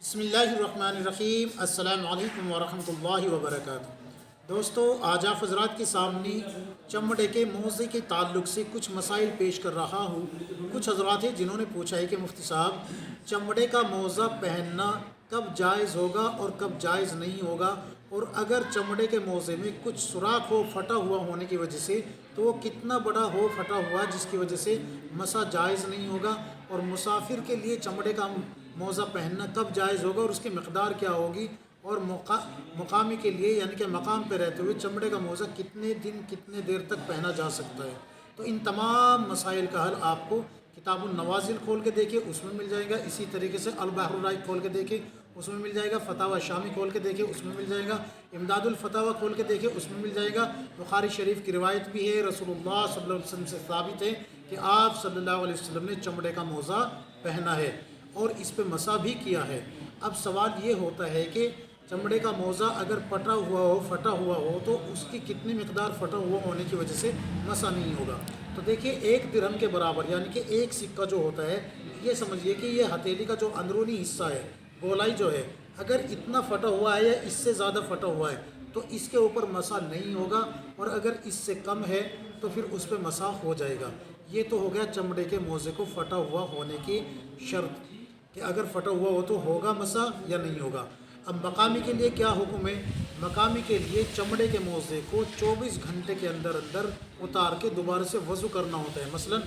بسم اللہ الرحمن الرحیم۔ السلام علیکم ورحمۃ اللہ وبرکاتہ۔ دوستو، آج آپ حضرات کے سامنے چمڑے کے موزے کے تعلق سے کچھ مسائل پیش کر رہا ہوں۔ کچھ حضرات ہیں جنہوں نے پوچھا ہے کہ مفتی صاحب، چمڑے کا موزہ پہننا کب جائز ہوگا اور کب جائز نہیں ہوگا، اور اگر چمڑے کے موزے میں کچھ سوراخ ہو پھٹا ہوا ہونے کی وجہ سے تو وہ کتنا بڑا ہو پھٹا ہوا جس کی وجہ سے مسا جائز نہیں ہوگا، اور مسافر کے لیے چمڑے کا موزہ پہننا کب جائز ہوگا اور اس کی مقدار کیا ہوگی، اور مقامی کے لیے یعنی کہ مقام پہ رہتے ہوئے چمڑے کا موزہ کتنے دن کتنے دیر تک پہنا جا سکتا ہے۔ تو ان تمام مسائل کا حل آپ کو کتاب النوازل کھول کے دیکھیں، اس میں مل جائے گا۔ اسی طریقے سے البحر الرائق کھول کے دیکھیں، اس میں مل جائے گا۔ فتاوی شامی کھول کے دیکھیں، اس میں مل جائے گا۔ امداد الفتاوی کھول کے دیکھیں، اس میں مل جائے گا۔ بخاری شریف کی روایت بھی ہے، رسول اللہ صلی اللہ علیہ وسلم سے ثابت ہے کہ آپ صلی اللہ علیہ وسلم نے چمڑے کا موزہ پہنا ہے اور اس پہ مسح بھی کیا ہے۔ اب سوال یہ ہوتا ہے کہ چمڑے کا موزہ اگر پھٹا ہوا ہو تو اس کی کتنی مقدار پھٹا ہوا ہونے کی وجہ سے مسح نہیں ہوگا۔ تو دیکھیے، ایک درہم کے برابر یعنی کہ ایک سکہ جو ہوتا ہے، یہ سمجھیے کہ یہ ہتھیلی کا جو اندرونی حصہ ہے، گولائی جو ہے، اگر اتنا پھٹا ہوا ہے یا اس سے زیادہ پھٹا ہوا ہے تو اس کے اوپر مسح نہیں ہوگا، اور اگر اس سے کم ہے تو پھر اس پہ مسح ہو جائے گا۔ یہ تو ہو گیا چمڑے کے موزے کو پھٹا ہوا ہونے کی شرط کہ اگر پھٹا ہوا ہو تو ہوگا مسح یا نہیں ہوگا۔ اب مقامی کے لیے کیا حکم ہے؟ مقامی کے لیے چمڑے کے موزے کو 24 گھنٹے کے اندر اتار کے دوبارہ سے وضو کرنا ہوتا ہے۔ مثلا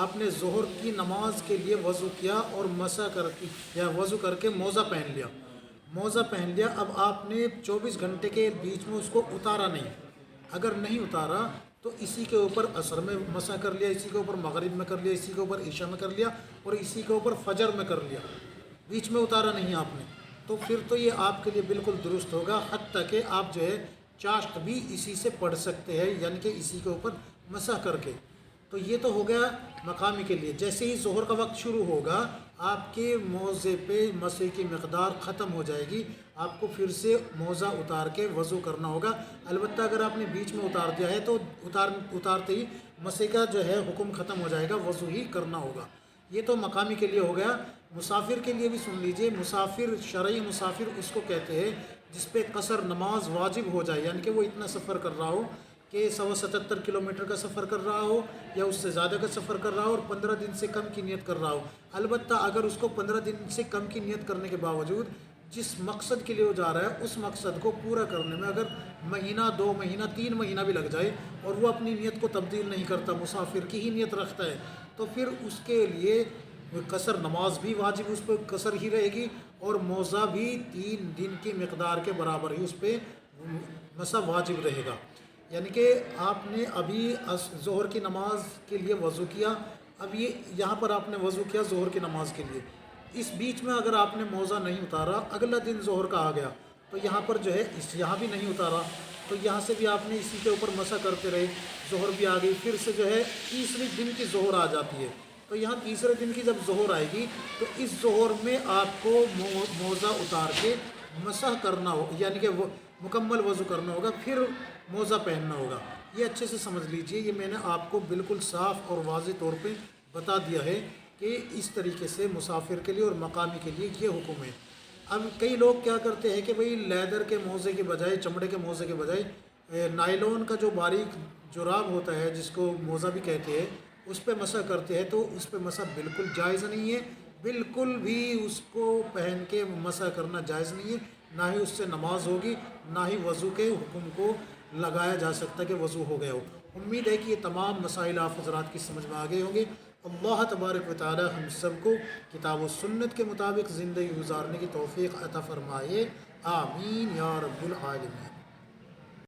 آپ نے ظہر کی نماز کے لیے وضو کیا اور مسح کر کے یا وضو کر کے موزہ پہن لیا، اب آپ نے 24 گھنٹے کے بیچ میں اس کو اتارا نہیں۔ اگر نہیں اتارا تو اسی کے اوپر عصر میں مسح کر لیا، اسی کے اوپر مغرب میں کر لیا، اسی کے اوپر عشاء میں کر لیا، اور اسی کے اوپر فجر میں کر لیا، بیچ میں اتارا نہیں آپ نے، تو پھر تو یہ آپ کے لیے بالکل درست ہوگا۔ حتیٰ کہ آپ جو ہے چاشت بھی اسی سے پڑھ سکتے ہیں، یعنی کہ اسی کے اوپر مسح کر کے۔ تو یہ تو ہو گیا مقامی کے لیے۔ جیسے ہی ظہر کا وقت شروع ہوگا، آپ کے موزے پہ مسح کی مقدار ختم ہو جائے گی، آپ کو پھر سے موزہ اتار کے وضو کرنا ہوگا۔ البتہ اگر آپ نے بیچ میں اتار دیا ہے تو اتارتے ہی مسح کا جو ہے حکم ختم ہو جائے گا، وضو ہی کرنا ہوگا۔ یہ تو مقامی کے لیے ہو گیا۔ مسافر کے لیے بھی سن لیجئے، مسافر، شرعی مسافر اس کو کہتے ہیں جس پہ قصر نماز واجب ہو جائے، یعنی کہ وہ اتنا سفر کر رہا ہو کہ 177 کلومیٹر کا سفر کر رہا ہو یا اس سے زیادہ کا سفر کر رہا ہو اور 15 دن سے کم کی نیت کر رہا ہو۔ البتہ اگر اس کو 15 دن سے کم کی نیت کرنے کے باوجود جس مقصد کے لیے وہ جا رہا ہے اس مقصد کو پورا کرنے میں اگر مہینہ، 2 مہینہ، 3 مہینہ بھی لگ جائے اور وہ اپنی نیت کو تبدیل نہیں کرتا، مسافر کی ہی نیت رکھتا ہے، تو پھر اس کے لیے قصر نماز بھی واجب اس پہ قصر ہی رہے گی، اور موزہ بھی 3 دن کی مقدار کے برابر ہی اس پہ مسح واجب رہے گا۔ یعنی کہ آپ نے ابھی ظہر کی نماز کے لیے وضو کیا، اب یہاں پر آپ نے وضو کیا ظہر کی نماز کے لیے، اس بیچ میں اگر آپ نے موزہ نہیں اتارا، اگلا دن ظہر کا آ گیا تو یہاں پر جو ہے یہاں بھی نہیں اتارا، تو یہاں سے بھی آپ نے اسی کے اوپر مسح کرتے رہے، ظہر بھی آ گئی، پھر سے جو ہے تیسرے دن کی ظہر آ جاتی ہے، تو یہاں تیسرے دن کی جب ظہر آئے گی تو اس ظہر میں آپ کو موزہ اتار کے مسح کرنا ہو، یعنی کہ وہ مکمل وضو کرنا ہوگا، پھر موزہ پہننا ہوگا۔ یہ اچھے سے سمجھ لیجئے، یہ میں نے آپ کو بالکل صاف اور واضح طور پہ بتا دیا ہے کہ اس طریقے سے مسافر کے لیے اور مقامی کے لیے یہ حکم ہے۔ اب کئی لوگ کیا کرتے ہیں کہ بھئی لیدر کے موزے کے بجائے، چمڑے کے موزے کے بجائے نائلون کا جو باریک جراب ہوتا ہے جس کو موزہ بھی کہتے ہیں، اس پہ مسح کرتے ہیں، تو اس پہ مسح بالکل جائز نہیں ہے، بالکل بھی اس کو پہن کے مسح کرنا جائز نہیں ہے، نہ ہی اس سے نماز ہوگی، نہ ہی وضو کے حکم کو لگایا جا سکتا کہ وضو ہو گیا ہو۔ امید ہے کہ یہ تمام مسائل آپ حضرات کی سمجھ میں آ گئے ہوں گے۔ اللہ تبارک و تعالی ہم سب کو کتاب و سنت کے مطابق زندگی گزارنے کی توفیق عطا فرمائے، آمین یا رب العالمین۔